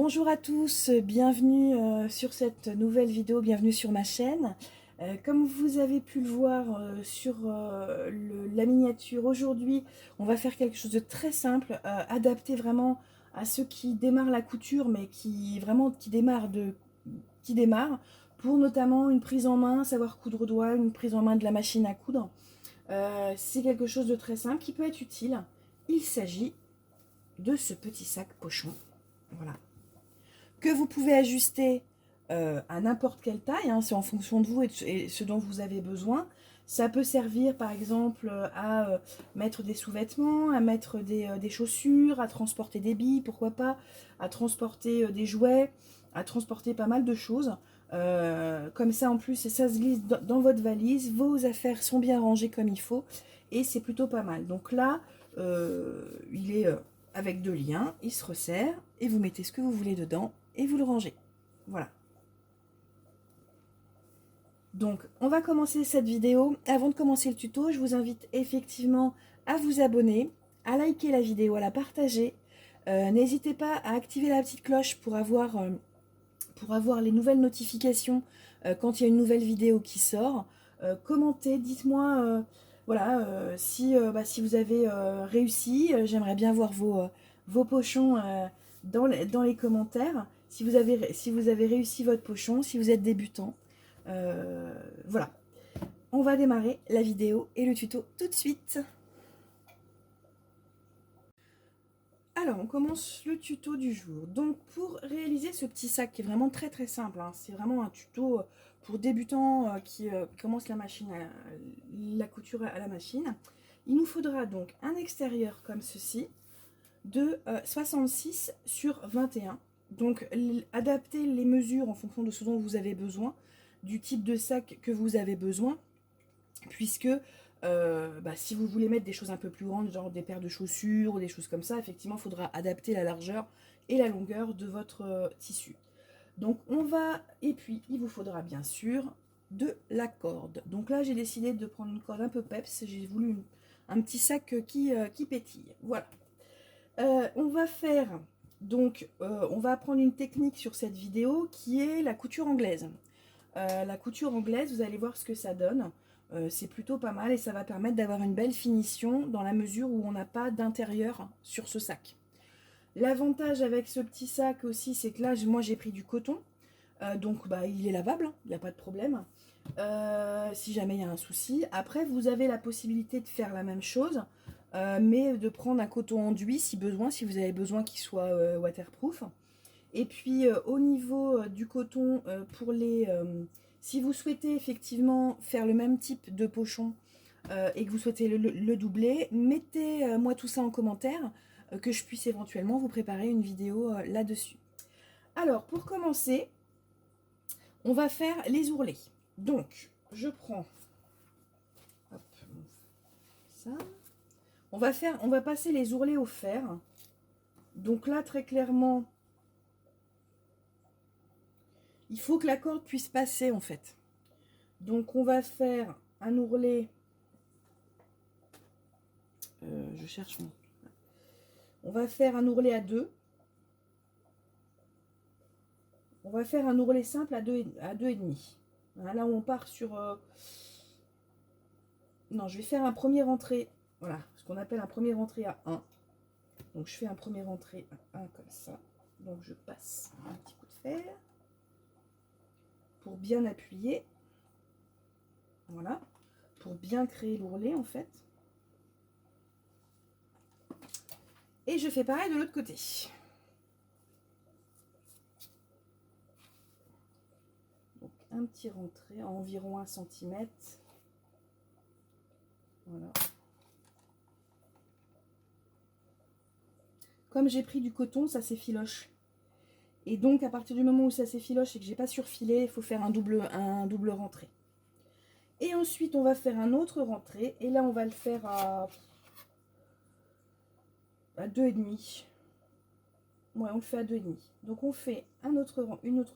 Bonjour à tous, bienvenue sur cette nouvelle vidéo, bienvenue sur ma chaîne. Comme vous avez pu le voir sur la miniature, aujourd'hui on va faire quelque chose de très simple, adapté vraiment à ceux qui démarrent la couture, mais qui démarrent, pour notamment une prise en main, savoir coudre au doigt, une prise en main de la machine à coudre. C'est quelque chose de très simple qui peut être utile. Il s'agit de ce petit sac pochon, voilà, que vous pouvez ajuster à n'importe quelle taille, hein, c'est en fonction de vous et ce dont vous avez besoin. Ça peut servir par exemple à mettre des sous-vêtements, à mettre des chaussures, à transporter des billes, pourquoi pas, à transporter des jouets, à transporter pas mal de choses. Comme ça en plus, ça se glisse dans votre valise, vos affaires sont bien rangées comme il faut et c'est plutôt pas mal. Donc là, il est avec deux liens, il se resserre et vous mettez ce que vous voulez dedans et vous le rangez. Voilà. Donc, on va commencer cette vidéo. Avant de commencer le tuto, je vous invite effectivement à vous abonner, à liker la vidéo, à la partager. N'hésitez pas à activer la petite cloche pour avoir les nouvelles notifications quand il y a une nouvelle vidéo qui sort. Commentez, dites-moi si vous avez réussi. J'aimerais bien voir vos pochons dans les commentaires. Si vous avez réussi votre pochon, si vous êtes débutant. Voilà. On va démarrer la vidéo et le tuto tout de suite. Alors, on commence le tuto du jour. Donc, pour réaliser ce petit sac qui est vraiment très très simple, hein, c'est vraiment un tuto pour débutants qui commencent la couture à la machine. Il nous faudra donc un extérieur comme ceci de 66 sur 21. Donc, adaptez les mesures en fonction de ce dont vous avez besoin, du type de sac que vous avez besoin, puisque si vous voulez mettre des choses un peu plus grandes, genre des paires de chaussures ou des choses comme ça, effectivement, il faudra adapter la largeur et la longueur de votre tissu. Donc et puis il vous faudra bien sûr de la corde. Donc là, j'ai décidé de prendre une corde un peu peps, j'ai voulu un petit sac qui pétille. Voilà. On va faire, on va apprendre une technique sur cette vidéo qui est la couture anglaise. La couture anglaise, vous allez voir ce que ça donne. C'est plutôt pas mal et ça va permettre d'avoir une belle finition dans la mesure où on n'a pas d'intérieur sur ce sac. L'avantage avec ce petit sac aussi, c'est que là, moi j'ai pris du coton. Donc il est lavable, il n'y a pas de problème. Si jamais il y a un souci. Après, vous avez la possibilité de faire la même chose, mais de prendre un coton enduit si besoin, si vous avez besoin qu'il soit waterproof. Et puis au niveau du coton, si vous souhaitez effectivement faire le même type de pochon et que vous souhaitez le doubler, mettez-moi tout ça en commentaire, que je puisse éventuellement vous préparer une vidéo là-dessus. Alors, pour commencer, on va faire les ourlets. Donc, je prends hop, ça. On va passer les ourlets au fer. Donc là, très clairement, il faut que la corde puisse passer en fait. Donc on va faire un ourlet. Je cherche mon. On va faire un ourlet à 2. On va faire un ourlet simple à 2,5. Là où on part sur. Non, je vais faire un premier rentré. Voilà, ce qu'on appelle un premier rentré à 1. Donc je fais un premier rentré à 1 comme ça. Donc je passe un petit coup de fer pour bien appuyer. Voilà, pour bien créer l'ourlet en fait. Et je fais pareil de l'autre côté. Donc un petit rentré à environ 1 cm. Voilà. Comme j'ai pris du coton, ça s'effiloche. Et donc à partir du moment où ça s'effiloche et que j'ai pas surfilé, il faut faire un double rentré. Et ensuite on va faire un autre rentré. Et là on va le faire à 2,5. Ouais, on le fait à 2,5. Donc on fait une autre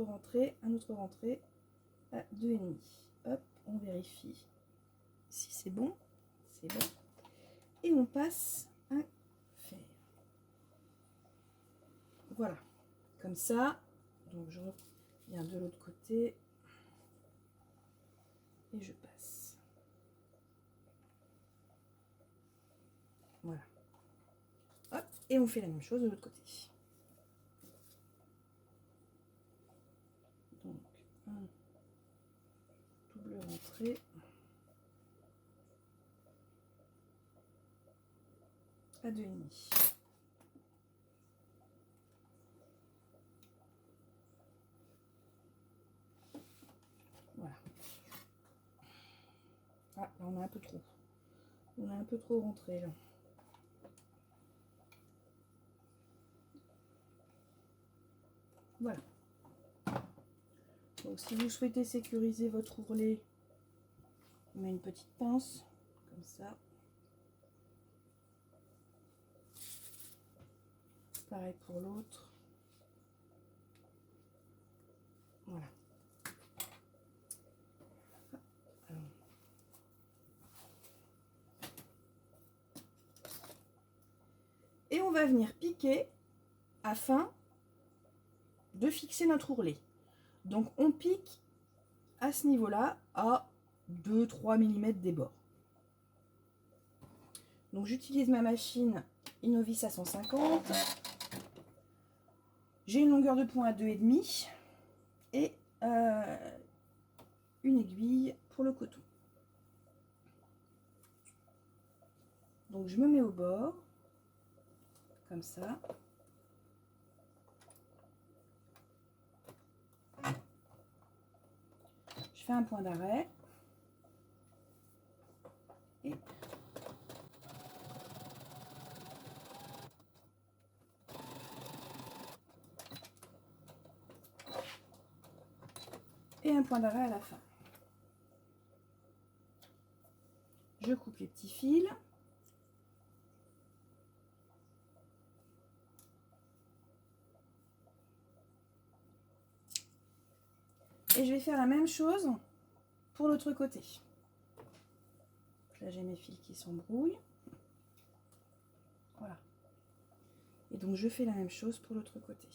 rentrée, un autre rentré à 2,5. Hop, on vérifie si c'est bon. C'est bon. Et on passe un fer. Voilà. comme ça. Donc je reviens de l'autre côté et je passe. Voilà. Hop, et on fait la même chose de l'autre côté. Donc un double rentrée. À 2,5. Voilà. Ah, là on a un peu trop. On a un peu trop rentré là. Voilà. Donc si vous souhaitez sécuriser votre ourlet, on met une petite pince, comme ça. Pareil pour l'autre. Voilà. Alors. Et on va venir piquer afin de fixer notre ourlet. Donc on pique à ce niveau-là à 2-3 mm des bords. Donc j'utilise ma machine Innovis à 150. J'ai une longueur de point à 2,5 et une aiguille pour le coton. Donc je me mets au bord, comme ça. Je fais un point d'arrêt. Et un point d'arrêt à la fin. Je coupe les petits fils. Et je vais faire la même chose pour l'autre côté. Là, j'ai mes fils qui s'embrouillent. Voilà. Et donc, je fais la même chose pour l'autre côté.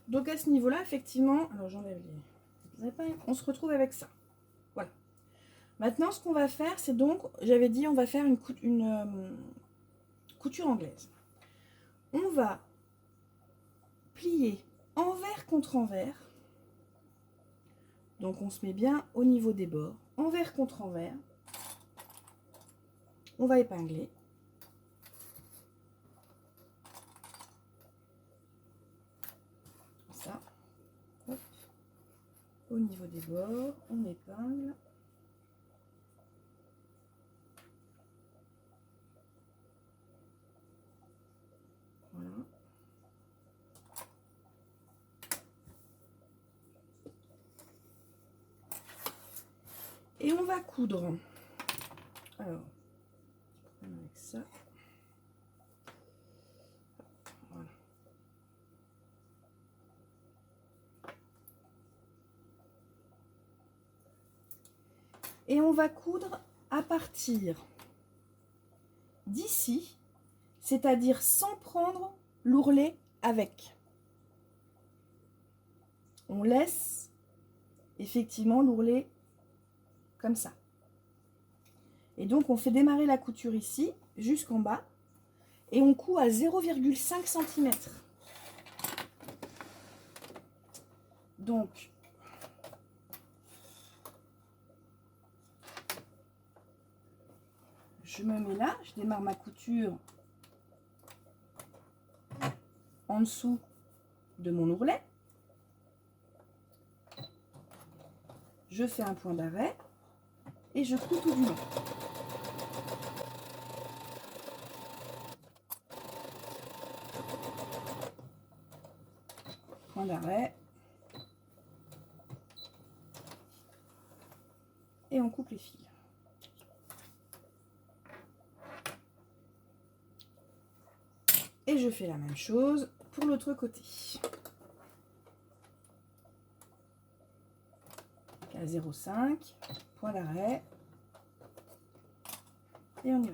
Donc à ce niveau-là, effectivement, alors j'enlève les épingles, on se retrouve avec ça. Voilà. Maintenant, ce qu'on va faire, c'est donc, j'avais dit, on va faire une couture anglaise. On va plier envers contre envers. Donc on se met bien au niveau des bords, envers contre envers. On va épingler. Ça. Hop. Au niveau des bords, on épingle. Voilà. Et on va coudre. Alors, avec ça. Voilà. Et on va coudre à partir d'ici, c'est-à-dire sans prendre l'ourlet avec. On laisse effectivement l'ourlet comme ça. Et donc on fait démarrer la couture ici jusqu'en bas et on coud à 0,5 cm. Donc je me mets là, je démarre ma couture en dessous de mon ourlet. je fais un point d'arrêt et je couds tout du long. Point d'arrêt. Et on coupe les fils. Et je fais la même chose pour l'autre côté. À 0,5, point d'arrêt. Et on y va.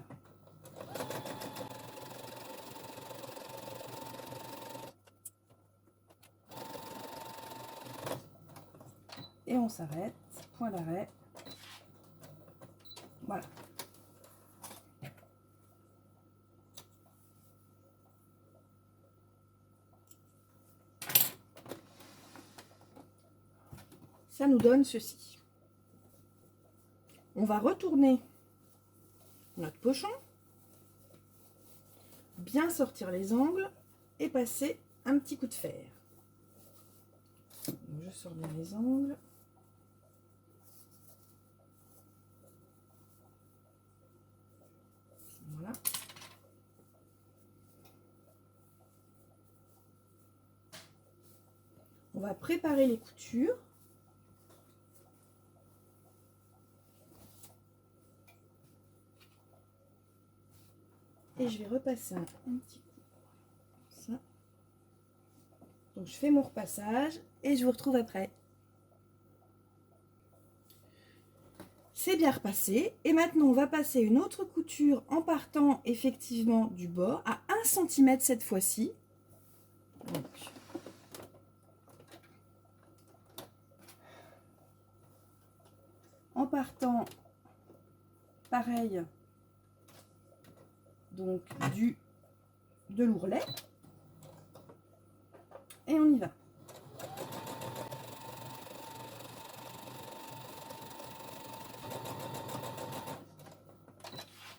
Et on s'arrête, point d'arrêt. Voilà. Ça nous donne ceci. On va retourner notre pochon, bien sortir les angles et passer un petit coup de fer. Donc je sors bien les angles. Voilà. On va préparer les coutures. Et je vais repasser un petit coup. Ça. Donc je fais mon repassage et je vous retrouve après. C'est bien repassé. Et maintenant, on va passer une autre couture en partant effectivement du bord à 1 cm cette fois-ci. En partant pareil donc de l'ourlet et on y va.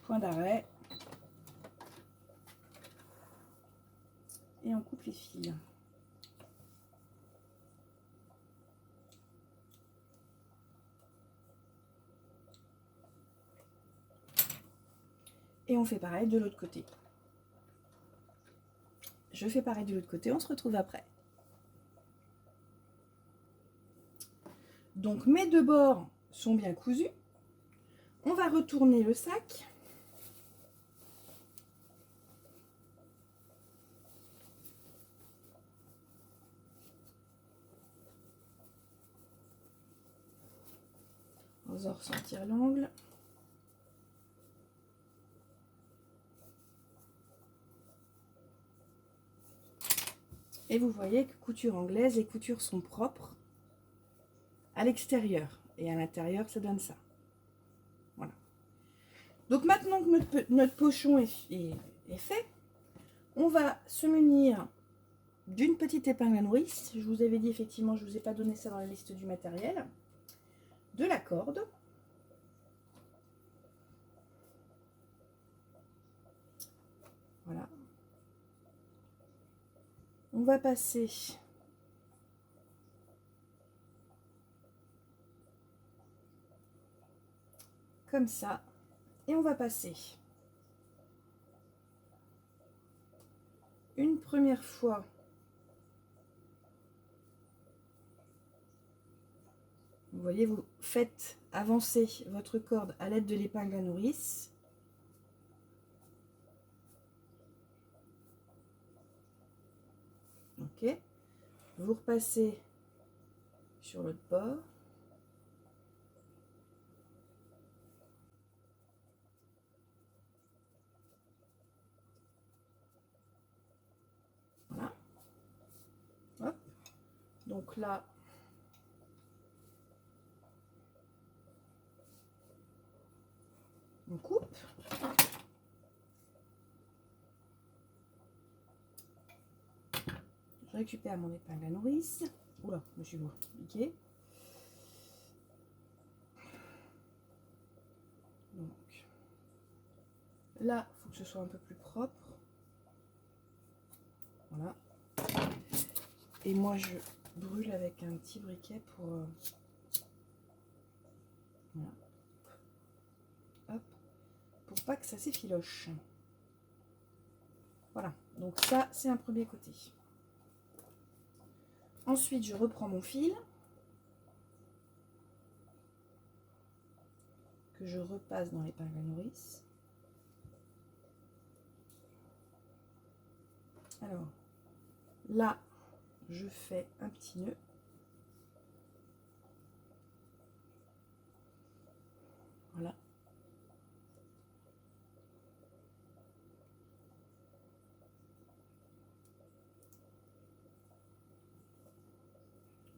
Point d'arrêt et on coupe les fils. Et on fait pareil de l'autre côté. Je fais pareil de l'autre côté, on se retrouve après. Donc mes deux bords sont bien cousus. On va retourner le sac. On va ressentir l'angle. Et vous voyez que couture anglaise, les coutures sont propres à l'extérieur. Et à l'intérieur, ça donne ça. Voilà. Donc maintenant que notre pochon est fait, on va se munir d'une petite épingle à nourrice. Je vous avais dit effectivement, je ne vous ai pas donné ça dans la liste du matériel. De la corde. Voilà. On va passer comme ça et on va passer une première fois vous voyez, vous faites avancer votre corde à l'aide de l'épingle à nourrice. Ok, vous repassez sur l'autre bord. Voilà. Hop. Donc là, on coupe. Je récupère mon épingle à nourrice. Oula, je me suis piqué. Donc là, il faut que ce soit un peu plus propre. Voilà. Et moi, je brûle avec un petit briquet pour Voilà. Hop. Pour pas que ça s'effiloche. Voilà, donc ça c'est un premier côté. Ensuite je reprends mon fil que je repasse dans l'épingle à nourrice. Alors là je fais un petit nœud. Voilà.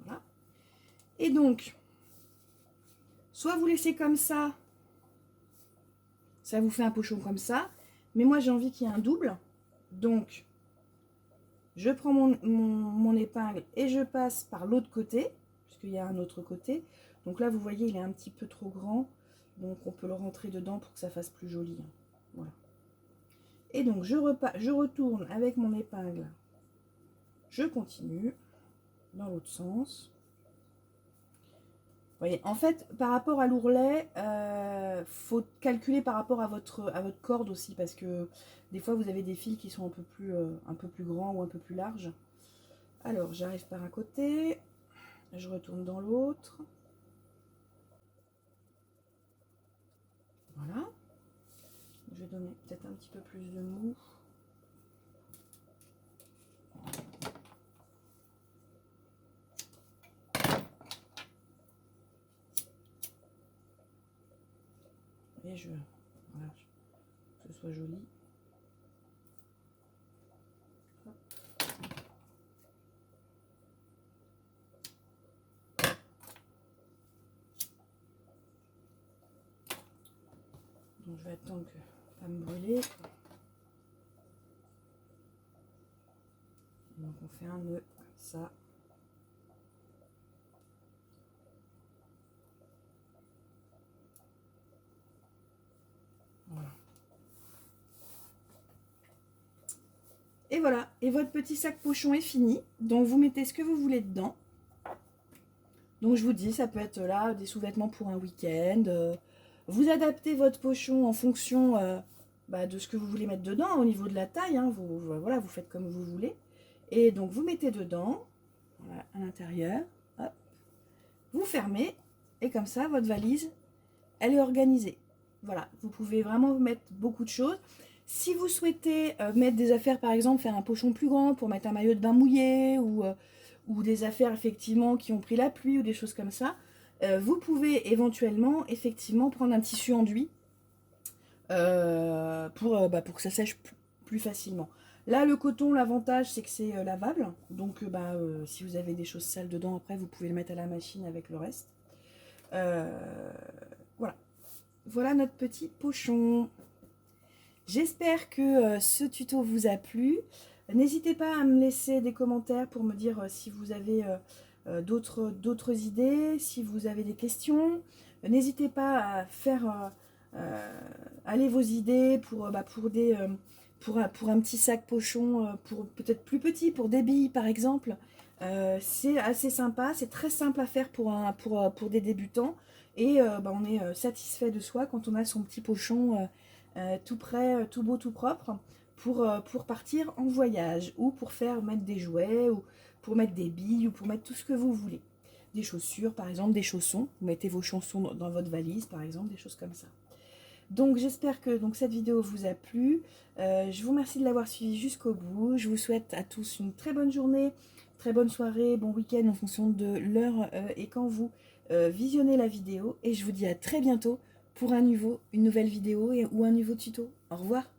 Voilà. Et donc, soit vous laissez comme ça vous fait un pochon comme ça, mais moi j'ai envie qu'il y ait un double. Donc, je prends mon épingle et je passe par l'autre côté, puisqu'il y a un autre côté. Donc là, vous voyez, il est un petit peu trop grand. Donc on peut le rentrer dedans pour que ça fasse plus joli. Voilà. Et donc je retourne avec mon épingle. Je continue dans l'autre sens. Vous voyez, en fait, par rapport à l'ourlet, faut calculer par rapport à votre corde aussi, parce que des fois vous avez des fils qui sont un peu plus grands ou un peu plus larges. Alors j'arrive par un côté, je retourne dans l'autre. Voilà. Je vais donner peut-être un petit peu plus de mou. Et voilà, que ce soit joli. Hop. Donc je vais attendre que pas me brûler. Donc on fait un nœud comme ça. Voilà. Et voilà, et votre petit sac pochon est fini. Donc vous mettez ce que vous voulez dedans. Donc je vous dis, ça peut être là des sous-vêtements pour un week-end. Vous adaptez votre pochon en fonction de ce que vous voulez mettre dedans, au niveau de la taille. Hein, voilà, vous faites comme vous voulez. Et donc vous mettez dedans, voilà, à l'intérieur. Vous fermez, et comme ça, votre valise, elle est organisée. Voilà, vous pouvez vraiment mettre beaucoup de choses. Si vous souhaitez mettre des affaires, par exemple, faire un pochon plus grand pour mettre un maillot de bain mouillé ou des affaires effectivement qui ont pris la pluie ou des choses comme ça, vous pouvez éventuellement effectivement prendre un tissu enduit pour que ça sèche plus facilement. Là, le coton, l'avantage, c'est que c'est lavable. Donc, si vous avez des choses sales dedans, après, vous pouvez le mettre à la machine avec le reste. Voilà. Voilà notre petit pochon. J'espère que ce tuto vous a plu. N'hésitez pas à me laisser des commentaires pour me dire si vous avez d'autres idées, si vous avez des questions. N'hésitez pas à faire aller vos idées pour un petit sac pochon, pour peut-être plus petit, pour des billes par exemple. C'est assez sympa, c'est très simple à faire pour des débutants. Et on est satisfait de soi quand on a son petit pochon tout prêt, tout beau, tout propre pour partir en voyage ou pour mettre des jouets ou pour mettre des billes ou pour mettre tout ce que vous voulez. Des chaussures par exemple, des chaussons. Vous mettez vos chaussons dans votre valise par exemple, des choses comme ça. Donc j'espère que cette vidéo vous a plu. Je vous remercie de l'avoir suivi jusqu'au bout. Je vous souhaite à tous une très bonne journée, très bonne soirée, bon week-end en fonction de l'heure et quand vous visionnez la vidéo. Et je vous dis à très bientôt pour une nouvelle vidéo ou un nouveau tuto. Au revoir.